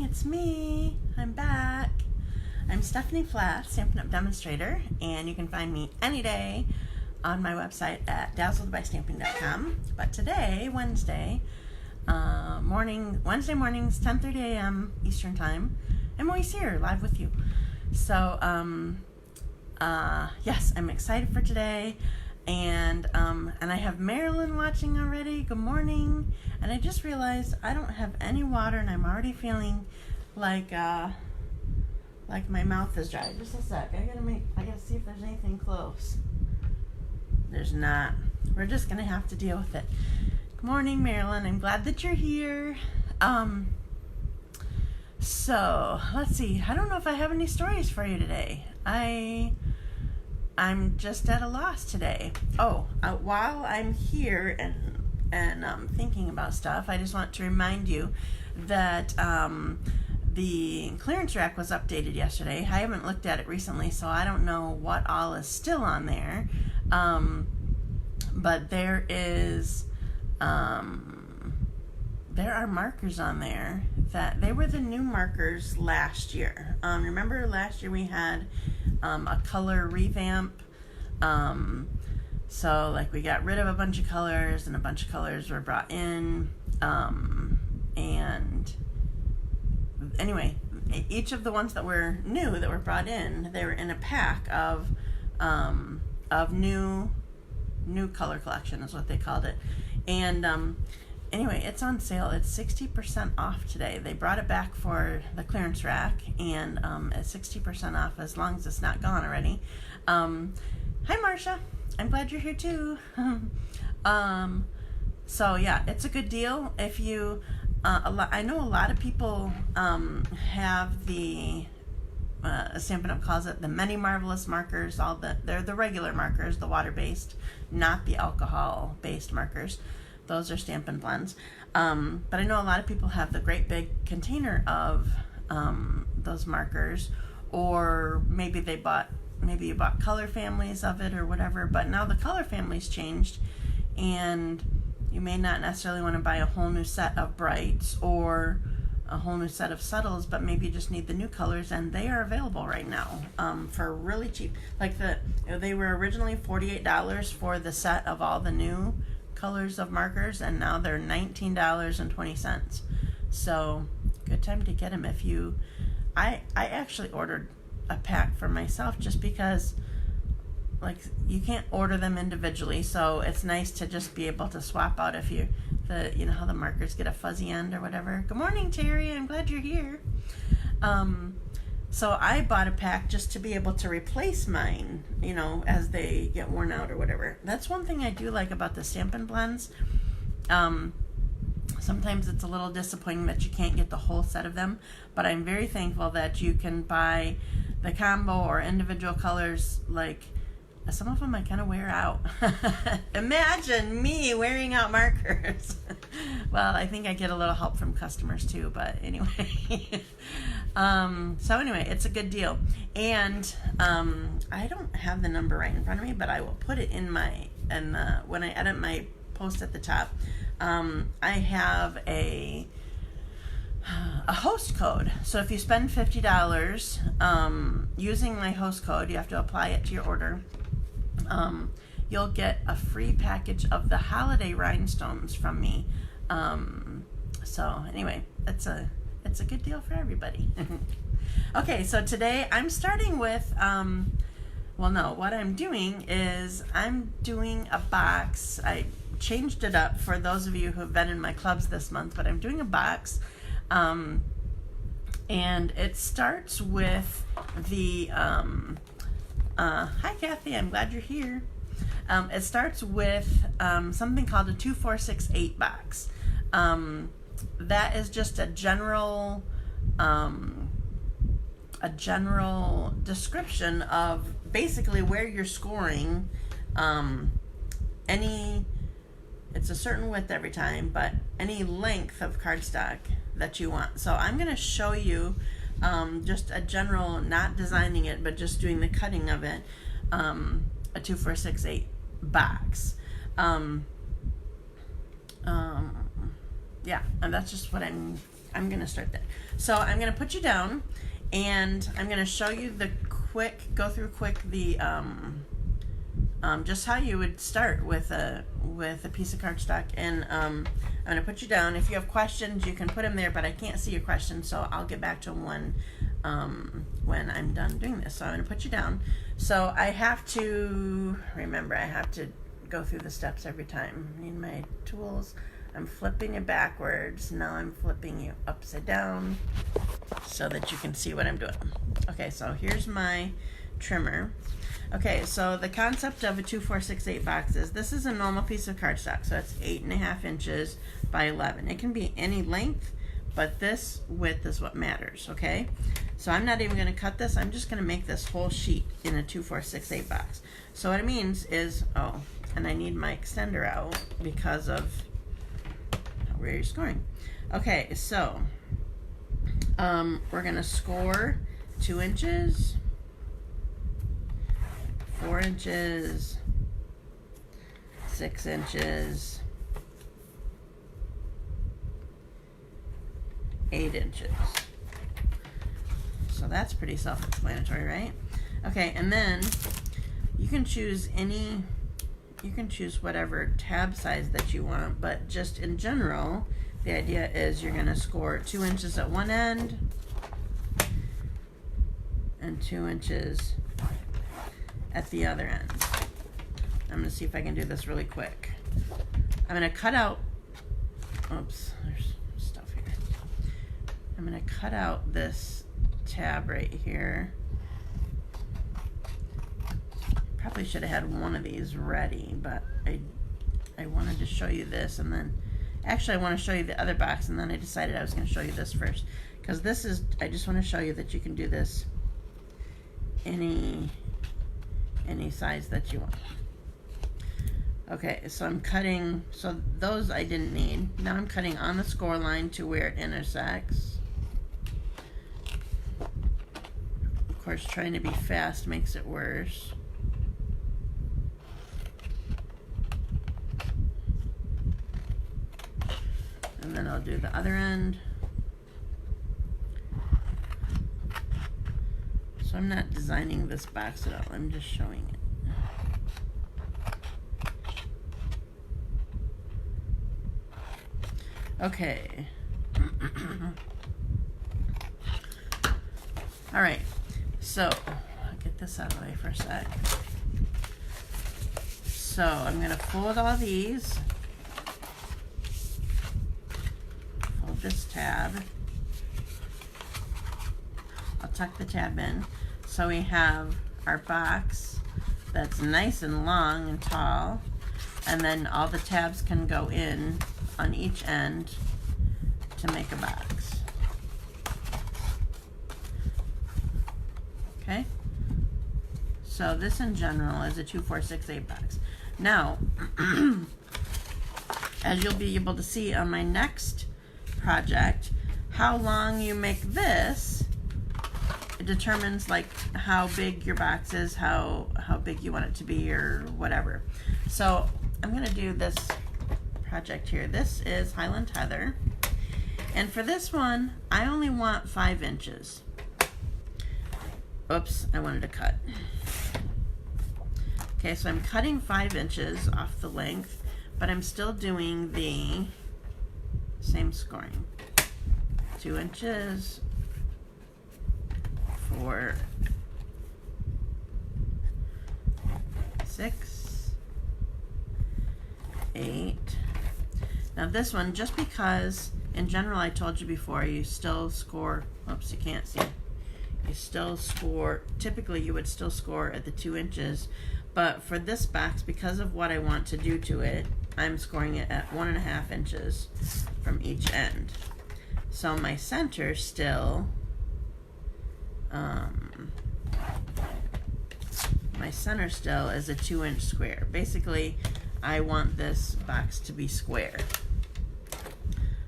it's me. I'm back. I'm Stephanie Flath, Stampin' Up! Demonstrator, and you can find me any day on my website at dazzledbystamping.com. But today, Wednesday mornings, 10:30 a.m. Eastern Time, I'm always here live with you. So, yes, I'm excited for today. And I have Marilyn watching already. Good morning. And I just realized I don't have any water, and I'm already feeling like my mouth is dry. Just a sec. I gotta see if there's anything close. There's not. We're just gonna have to deal with it. Good morning, Marilyn. I'm glad that you're here. So let's see. I don't know if I have any stories for you today. I'm just at a loss today. While I'm here and thinking about stuff, I just want to remind you that the clearance rack was updated yesterday. I haven't looked at it recently, so I don't know what all is still on there. But there are markers on there that they were the new markers last year. Remember last year we had a color revamp. So like we got rid of a bunch of colors and a bunch of colors were brought in. And anyway, each of the ones that were new that were brought in, they were in a pack of new color collection is what they called it. And anyway, it's on sale. It's 60% off today. They brought it back for the clearance rack, and it's 60% off as long as it's not gone already. Hi, Marcia. I'm glad you're here too. So yeah, it's a good deal. If you, I know a lot of people have the Stampin' Up! Calls it the many marvelous markers. They're the regular markers, the water-based, not the alcohol-based markers. Those are Stampin' Blends. But I know a lot of people have the great big container of those markers, or maybe you bought color families of it or whatever, but now the color family's changed, and you may not necessarily want to buy a whole new set of brights or a whole new set of subtles, but maybe you just need the new colors, and they are available right now for really cheap. Like they were originally $48 for the set of all the new colors of markers, and now they're $19.20. So good time to get them. If you, I actually ordered a pack for myself just because like you can't order them individually, so it's nice to just be able to swap out if you know how the markers get a fuzzy end or whatever. Good morning, Terry. I'm glad you're here. So I bought a pack just to be able to replace mine, as they get worn out or whatever. That's one thing I do like about the Stampin' Blends. Sometimes it's a little disappointing that you can't get the whole set of them, but I'm very thankful that you can buy the combo or individual colors. Like some of them I kind of wear out. Imagine me wearing out markers. Well, I think I get a little help from customers too, but anyway. So anyway, it's a good deal. And I don't have the number right in front of me, but I will put it in when I edit my post at the top. I have a host code. So if you spend $50 using my host code, you have to apply it to your order. You'll get a free package of the holiday rhinestones from me. So anyway, it's a good deal for everybody. Okay, so today I'm starting with, what I'm doing is I'm doing a box. I changed it up for those of you who have been in my clubs this month, but I'm doing a box. And it starts with the, hi Kathy, I'm glad you're here. It starts with something called a 2468 box. That is just a general description of basically where you're scoring it's a certain width every time, but any length of cardstock that you want. So I'm going to show you just a general, not designing it, but just doing the cutting of it, a 2468 box. Yeah, and that's just what I'm I'm gonna start that. So I'm gonna put you down, and I'm gonna show you the go through quick the just how you would start with a piece of cardstock. And I'm gonna put you down. If you have questions, you can put them there, but I can't see your questions, so I'll get back to them when I'm done doing this. So I'm gonna put you down. So I have to remember, I have to go through the steps every time. I need my tools. I'm flipping it backwards. Now I'm flipping you upside down so that you can see what I'm doing. Okay, so here's my trimmer. Okay, so the concept of a 2, 4, 6, 8 box is this is a normal piece of cardstock, so it's 8.5 inches by 11. It can be any length, but this width is what matters, okay? So I'm not even going to cut this. I'm just going to make this whole sheet in a 2, 4, 6, 8 box. So what it means is, oh, and I need my extender out because of where you're scoring. Okay, so we're going to score 2 inches, 4 inches, 6 inches, 8 inches. So that's pretty self-explanatory, right? Okay, and then you can choose whatever tab size that you want, but just in general, the idea is you're gonna score 2 inches at one end and 2 inches at the other end. I'm gonna see if I can do this really quick. I'm gonna cut out, oops, there's stuff here. I'm gonna cut out this tab right here. Probably should have had one of these ready, but I wanted to show you this, and then actually I want to show you the other box, and then I decided I was going to show you this first, because this is, I just want to show you that you can do this any size that you want. Okay, so I'm cutting, so those I didn't need. Now I'm cutting on the score line to where it intersects. Of course, trying to be fast makes it worse. And then I'll do the other end. So I'm not designing this box at all, I'm just showing it. Okay. All right, so I'll get this out of the way for a sec. So I'm gonna fold all these. Fold this tab. I'll tuck the tab in. So we have our box that's nice and long and tall, and then all the tabs can go in on each end to make a box. Okay? So this in general is a 2, 4, 6, 8 box. Now, as you'll be able to see on my next project, how long you make this, it determines like how big your box is, how big you want it to be, or whatever. So I'm gonna do this project here. This is Highland Heather, and for this one I only want 5 inches. Oops, I wanted to cut. Okay, so I'm cutting 5 inches off the length, but I'm still doing the same scoring. 2 inches, 4, 6, 8. Now this one, just because in general I told you before, you still score, oops, you can't see. You still score, typically you would still score at the 2 inches, but for this box, because of what I want to do to it, I'm scoring it at 1.5 inches from each end. So my center still, my center still is a 2-inch square. Basically, I want this box to be square.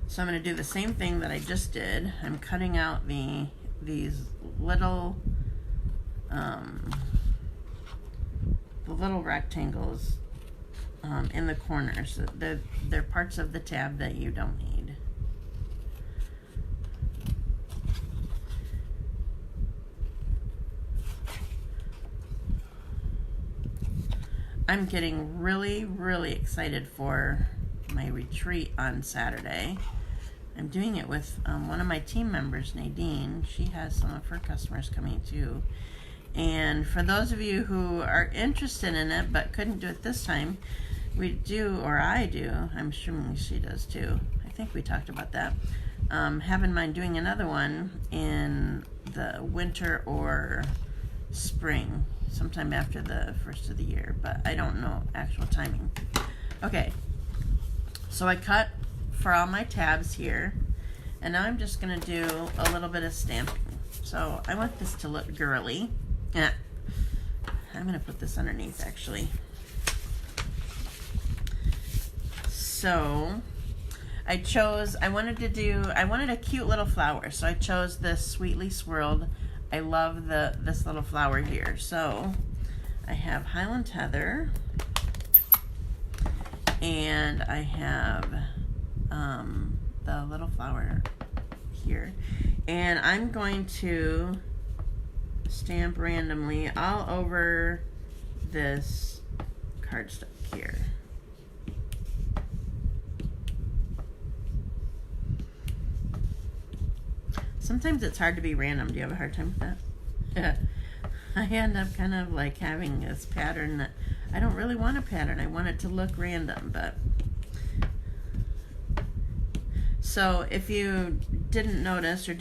So I'm going to do the same thing that I just did. I'm cutting out these little the little rectangles in the corners. They're parts of the tab that you don't need. I'm getting really, really excited for my retreat on Saturday. I'm doing it with one of my team members, Nadine. She has some of her customers coming too. And for those of you who are interested in it but couldn't do it this time, we do, or I do, I'm assuming she does too. I think we talked about that. Have in mind doing another one in the winter or spring, sometime after the first of the year, but I don't know actual timing. Okay, so I cut for all my tabs here, and now I'm just going to do a little bit of stamping. So I want this to look girly. Yeah, I'm going to put this underneath actually. So I wanted a cute little flower, so I chose this Sweetly Swirled. I love this little flower here. So I have Highland Heather, and I have the little flower here, and I'm going to stamp randomly all over this cardstock here. Sometimes it's hard to be random. Do you have a hard time with that? I end up kind of like having this pattern that I don't really want a pattern. I want it to look random, but so if you didn't notice or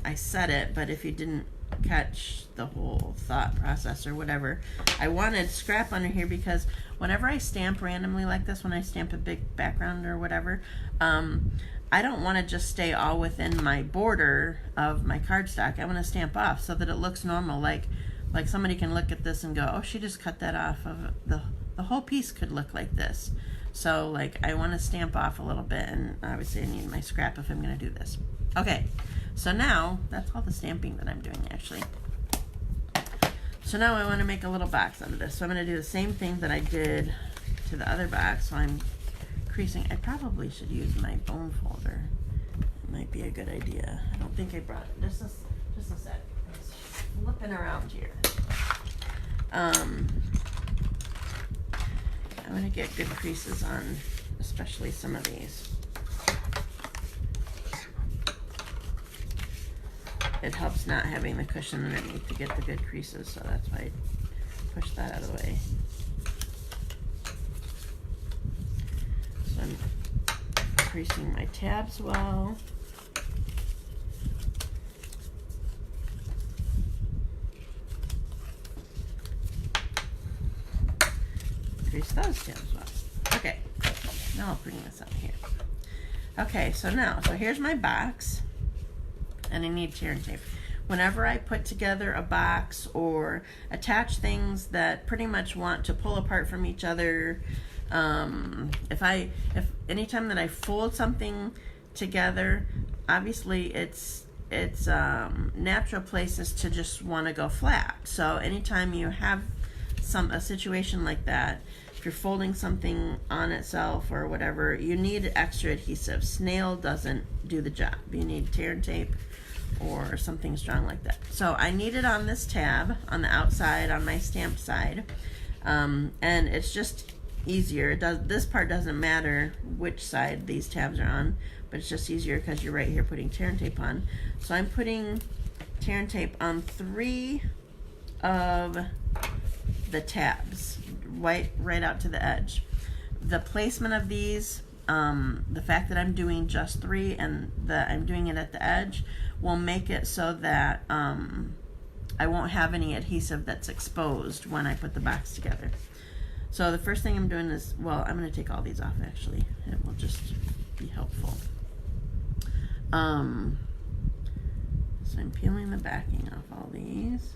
I said it, but if you didn't catch the whole thought process or whatever, I wanted scrap under here because whenever I stamp randomly like this, when I stamp a big background or whatever, I don't want to just stay all within my border of my cardstock. I want to stamp off so that it looks normal, like somebody can look at this and go, oh, she just cut that off of the whole piece could look like this. So like I want to stamp off a little bit, and obviously I need my scrap if I'm going to do this. Okay, so now that's all the stamping that I'm doing actually. So now I want to make a little box out of this. So I'm going to do the same thing that I did to the other box. So I'm creasing. I probably should use my bone folder. It might be a good idea. I don't think I brought it. Just a sec. It's flipping around here. I'm going to get good creases on especially some of these. It helps not having the cushion underneath to get the good creases, so that's why I push that out of the way. So I'm creasing my tabs well. Crease those tabs well. Okay, now I'll bring this up here. Okay, so here's my box, and I need tear and tape. Whenever I put together a box or attach things that pretty much want to pull apart from each other, if anytime that I fold something together, obviously it's natural places to just want to go flat. So anytime you have a situation like that, if you're folding something on itself or whatever, you need extra adhesive. Snail doesn't do the job. You need tear and tape or something strong like that. So I need it on this tab on the outside on my stamped side, and it's just easier. This part doesn't matter which side these tabs are on, but it's just easier because you're right here putting tear and tape on. So I'm putting tear and tape on 3 of the tabs, right out to the edge. The placement of these, the fact that I'm doing just 3 and that I'm doing it at the edge will make it so that I won't have any adhesive that's exposed when I put the box together. So the first thing I'm doing is, well, I'm going to take all these off actually. It will just be helpful. So I'm peeling the backing off all these.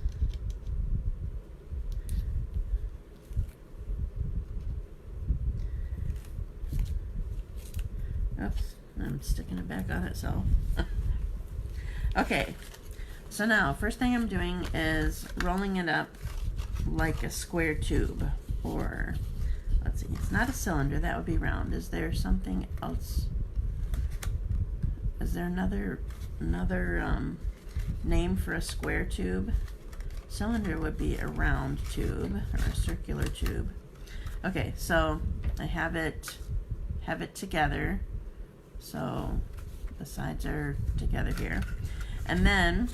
Oops, I'm sticking it back on itself. Okay, so now first thing I'm doing is rolling it up like a square tube, or let's see, it's not a cylinder, that would be round. Is there something else? Is there another name for a square tube? Cylinder would be a round tube or a circular tube. Okay, so I have it together. So the sides are together here. And then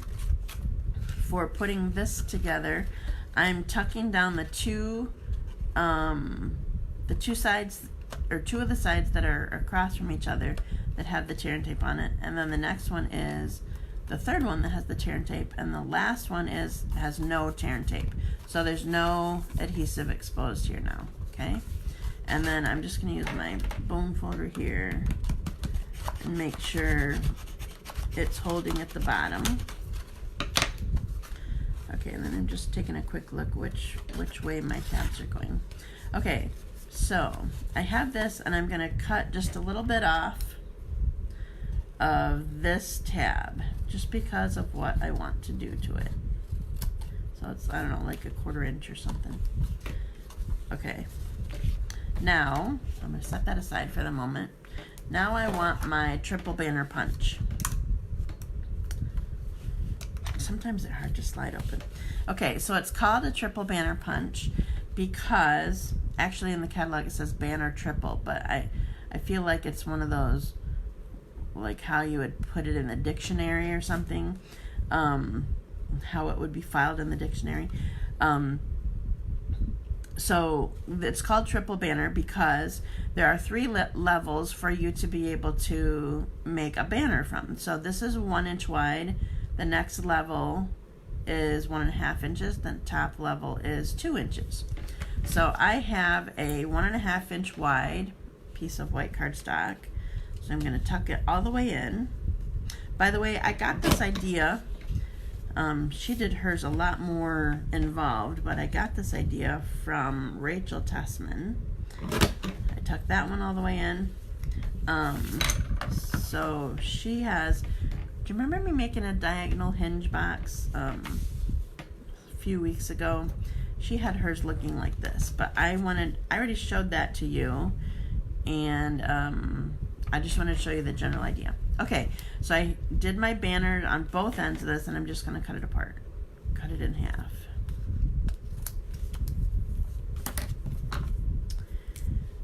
for putting this together, I'm tucking down the two sides, or two of the sides that are across from each other that have the tear and tape on it. And then the next one is the third one that has the tear and tape, and the last one has no tear and tape. So there's no adhesive exposed here now, okay? And then I'm just gonna use my bone folder here and make sure it's holding at the bottom. Okay, and then I'm just taking a quick look which way my tabs are going. Okay, so I have this, and I'm gonna cut just a little bit off of this tab, just because of what I want to do to it. So it's, I don't know, like a 1/4 inch or something. Okay, now I'm gonna set that aside for the moment. Now I want my triple banner punch. Sometimes it's hard to slide open. Okay, so it's called a triple banner punch because actually in the catalog it says banner triple, but I feel like it's one of those, like how you would put it in the dictionary or something, how it would be filed in the dictionary. So it's called triple banner because there are 3 levels for you to be able to make a banner from. So this is 1 inch wide. The next level is 1.5 inches. The top level is 2 inches. So I have a 1.5 inch wide piece of white cardstock. So I'm going to tuck it all the way in. By the way, I got this idea. She did hers a lot more involved, but I got this idea from Rachel Tessman. I tucked that one all the way in. So she has, do you remember me making a diagonal hinge box a few weeks ago? She had hers looking like this, but I already showed that to you, and I just wanted to show you the general idea. Okay, so I did my banner on both ends of this, and I'm just going to cut it apart. Cut it in half.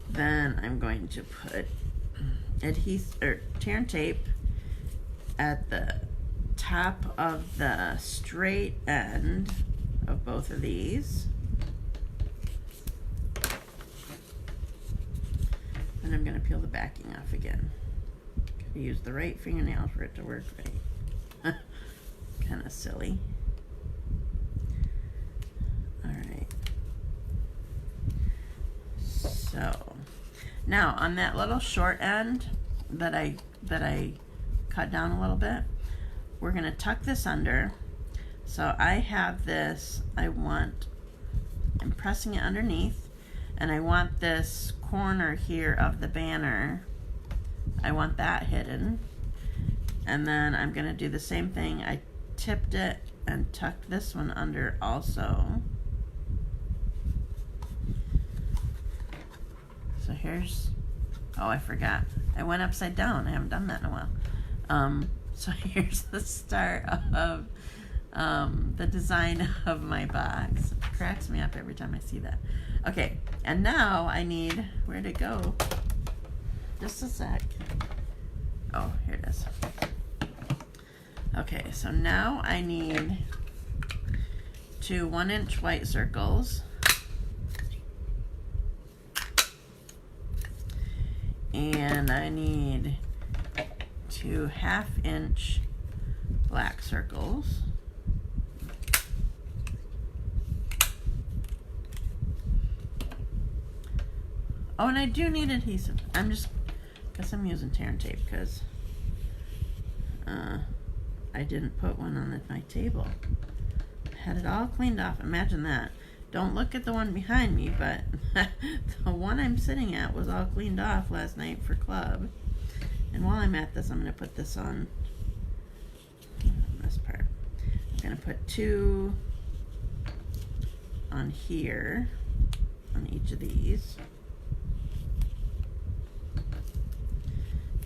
Then I'm going to put tear and tape at the top of the straight end of both of these. And I'm going to peel the backing off again. Gotta use the right fingernail for it to work right. Kind of silly. Alright. So now on that little short end that I cut down a little bit, we're going to tuck this under. So I have this, I'm pressing it underneath, and I want this corner here of the banner, I want that hidden. And then I'm going to do the same thing. I tipped it and tucked this one under also. So here's, oh, I forgot. I went upside down. I haven't done that in a while. So here's the start of the design of my box. It cracks me up every time I see that. Okay, and now I need, where'd it go? Just a sec. Oh, here it is. Okay, so now I need 2 1-inch white circles. And I need 2 1/2-inch black circles. Oh, and I do need adhesive. Guess I'm using tear and tape because I didn't put one on my table. Had it all cleaned off. Imagine that. Don't look at the one behind me, but the one I'm sitting at was all cleaned off last night for club. And while I'm at this, I'm going to put this on this part. I'm going to put 2 on here, on each of these.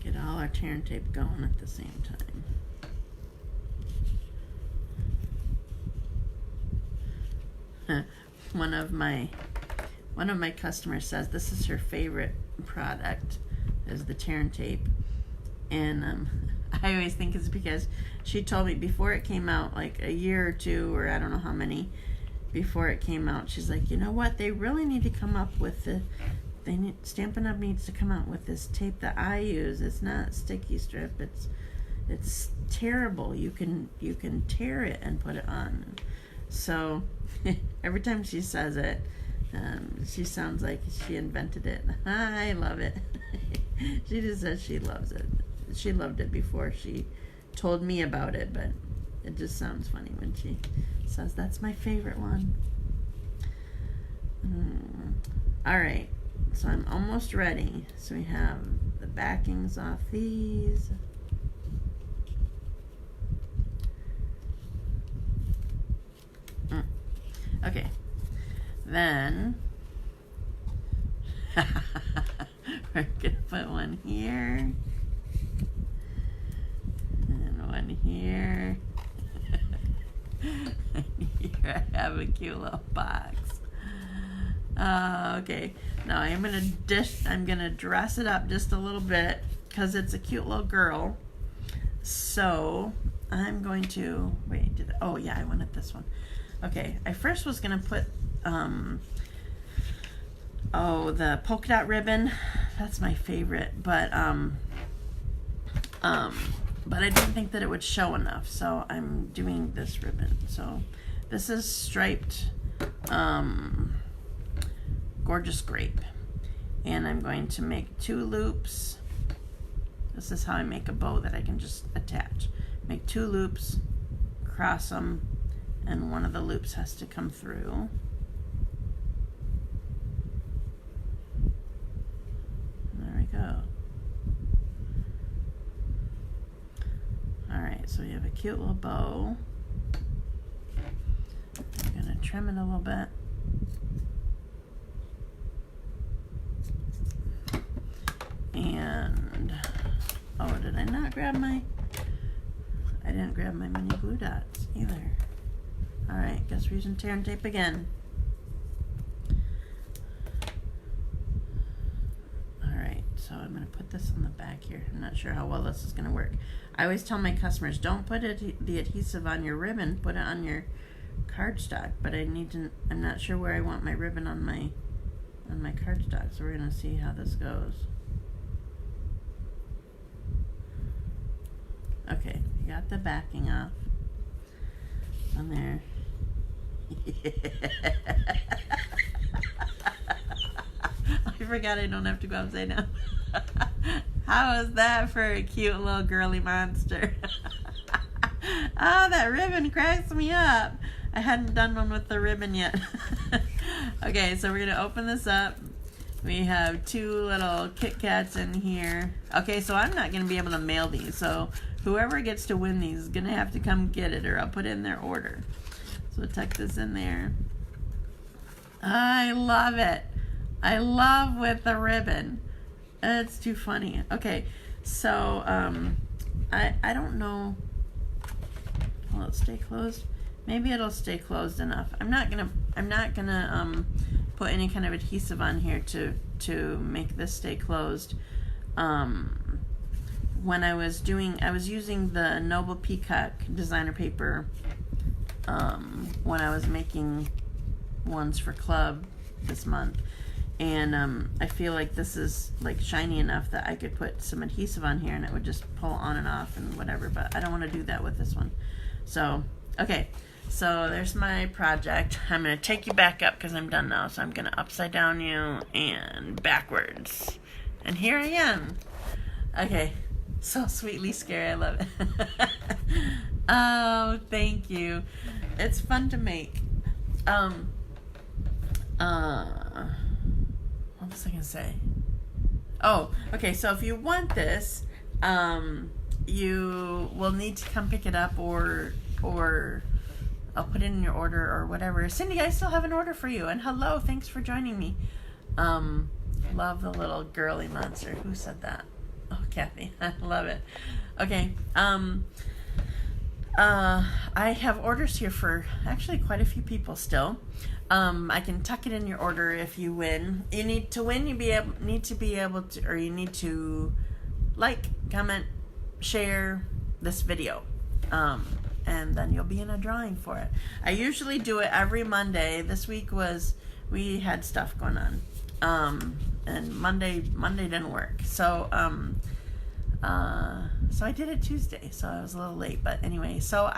Get all our tear and tape going at the same time. One of my one of my customers says this is her favorite product, is the tear and tape. And I always think it's because she told me before it came out, like a year or two, or I don't know how many before it came out, she's like, you know what, they really need to come up with Stampin' Up! Needs to come out with this tape that I use. It's not sticky strip, it's terrible. You can tear it and put it on. So every time she says it, she sounds like she invented it. I love it. She just says she loves it. She loved it before she told me about it, but it just sounds funny when she says that's my favorite one. All right, so I'm almost ready. So we have the backings off these. Okay, then we're gonna put one here and one here. Here I have a cute little box. Okay, now I'm gonna dress it up just a little bit because it's a cute little girl. So I'm going to wait. Oh yeah, I wanted this one. Okay, I first was gonna put the polka dot ribbon. That's my favorite, but I didn't think that it would show enough, so I'm doing this ribbon. So this is striped gorgeous grape, and I'm going to make 2 loops. This is how I make a bow that I can just attach. Make 2 loops, cross them, and one of the loops has to come through. There we go. Alright, so we have a cute little bow. I'm going to trim it a little bit. And, oh, did I not grab I didn't grab my mini glue dots either. Alright, guess we're using tear and tape again. Alright, so I'm going to put this on the back here. I'm not sure how well this is going to work. I always tell my customers, don't put the adhesive on your ribbon, put it on your cardstock. But I'm not sure where I want my ribbon on my cardstock, so we're going to see how this goes. Okay, we got the backing off on there. I forgot I don't have to go upside down. How is that for a cute little girly monster? Oh, that ribbon cracks me up. I hadn't done one with the ribbon yet. Okay, so we're going to open this up. We have 2 little Kit Kats in here. Okay, so I'm not going to be able to mail these, so whoever gets to win these is going to have to come get it, or I'll put it in their order. So we'll tuck this in there. I love it. I love with the ribbon. It's too funny. Okay, so I don't know. Will it stay closed? Maybe it'll stay closed enough. I'm not gonna put any kind of adhesive on here to make this stay closed. When I was using the Noble Peacock designer paper when I was making ones for club this month, and I feel like this is like shiny enough that I could put some adhesive on here and it would just pull on and off and whatever, but I don't want to do that with this one. So okay, so there's my project. I'm going to take you back up because I'm done now, so I'm going to upside down you and backwards, and here I am. Okay, so sweetly scary. I love it. Oh, thank you. It's fun to make. What was I gonna say? Oh, okay, so if you want this, you will need to come pick it up, or I'll put it in your order or whatever. Cindy, I still have an order for you. And hello, thanks for joining me. Love the little girly monster. Who said that? Oh, Kathy. I love it. Okay. I have orders here for actually quite a few people still. I can tuck it in your order if you win. You need to win. You need to be able to, or you need to like, comment, share this video, and then you'll be in a drawing for it. I usually do it every Monday. This week we had stuff going on, and Monday didn't work. So so I did it Tuesday, so I was a little late. But anyway, so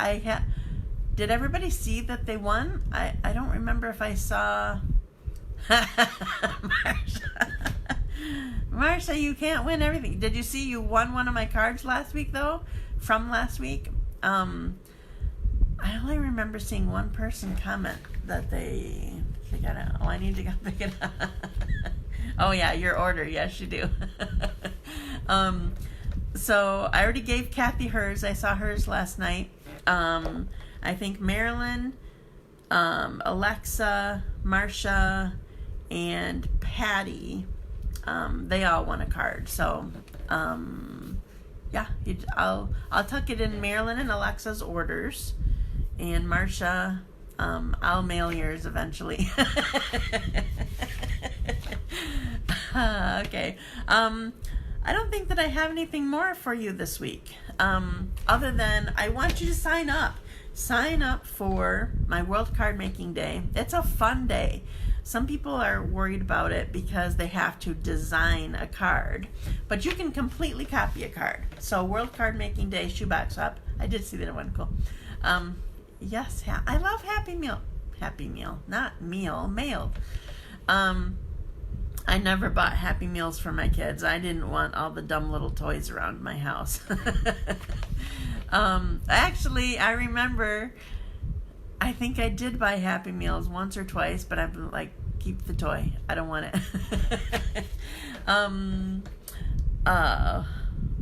did everybody see that they won? I don't remember if I saw. Marsha, you can't win everything. Did you see you won one of my cards last week, though? From last week? I only remember seeing one person comment that they got it. Oh, I need to go pick it up. Oh, yeah, your order. Yes, you do. So I already gave Kathy hers. I saw hers last night. I think Marilyn, Alexa, Marsha, and Patty, they all won a card. So, yeah, I'll tuck it in Marilyn and Alexa's orders, and Marsha, I'll mail yours eventually. Okay. I don't think that I have anything more for you this week, other than I want you to sign up. Sign up for my World Card Making Day. It's a fun day. Some people are worried about it because they have to design a card, but you can completely copy a card. So World Card Making Day, shoebox up. I did see that one. Cool. Yes, I love Happy Meal. Happy Meal, not meal, mailed. I never bought Happy Meals for my kids. I didn't want all the dumb little toys around my house. Actually, I remember, I think I did buy Happy Meals once or twice, but I'm like, keep the toy. I don't want it.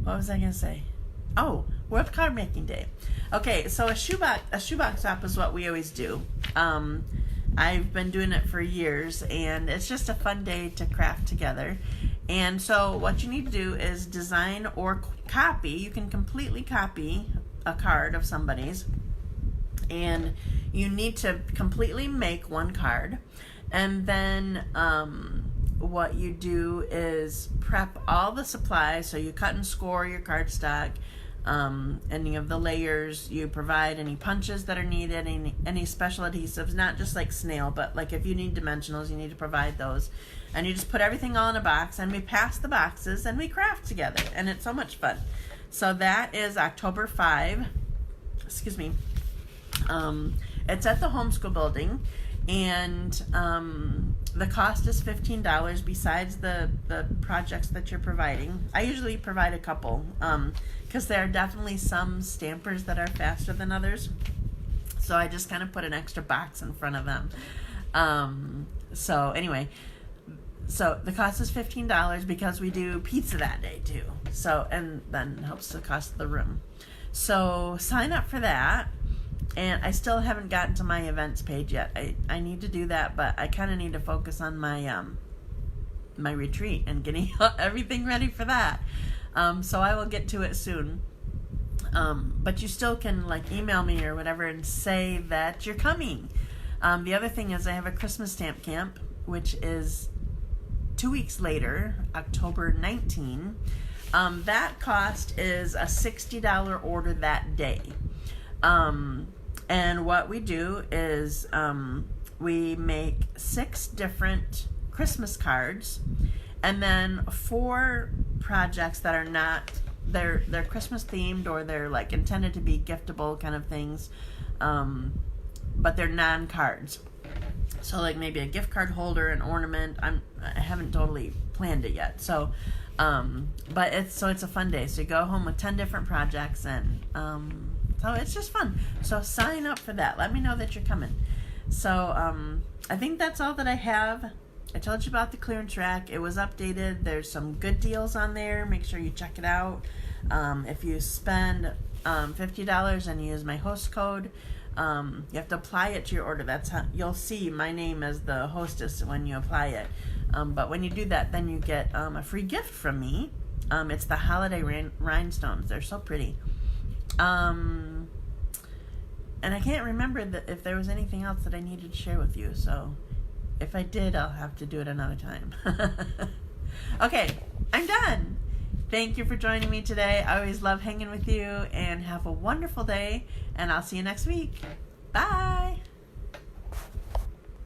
What was I going to say? Oh, World Card Making Day. Okay, so a shoebox top is what we always do. I've been doing it for years, and it's just a fun day to craft together. And so what you need to do is design or copy. You can completely copy a card of somebody's, and you need to completely make one card. And then what you do is prep all the supplies. So you cut and score your cardstock, any of the layers. You provide any punches that are needed, any special adhesives, not just like snail, but like if you need dimensionals, you need to provide those. And you just put everything all in a box, and we pass the boxes and we craft together, and it's so much fun. So that is October 5. Excuse me. It's at the homeschool building, and the cost is $15 besides the projects that you're providing. I usually provide a couple, because there are definitely some stampers that are faster than others. So I just kind of put an extra box in front of them. So anyway, so the cost is $15 because we do pizza that day too. So, and then helps the cost of the room. So sign up for that. And I still haven't gotten to my events page yet. I need to do that, but I kind of need to focus on my my retreat and getting everything ready for that. So I will get to it soon. But you still can like email me or whatever and say that you're coming. The other thing is I have a Christmas stamp camp, which is 2 weeks later, October 19. That cost is a $60 order that day. And what we do is we make 6 different Christmas cards, and then 4 projects that are not, they're Christmas themed, or they're like intended to be giftable kind of things, but they're non-cards. So like maybe a gift card holder, an ornament. I haven't totally planned it yet. So, but it's a fun day. So you go home with 10 different projects, and so it's just fun. So sign up for that. Let me know that you're coming. So I think that's all that I have. I told you about the clearance rack. It was updated. There's some good deals on there. Make sure you check it out. If you spend $50 and you use my host code, you have to apply it to your order. That's how you'll see my name as the hostess when you apply it. But when you do that, then you get a free gift from me. It's the holiday rhinestones. They're so pretty. And I can't remember if there was anything else that I needed to share with you. So if I did, I'll have to do it another time. Okay, I'm done. Thank you for joining me today. I always love hanging with you, and have a wonderful day, and I'll see you next week. Bye.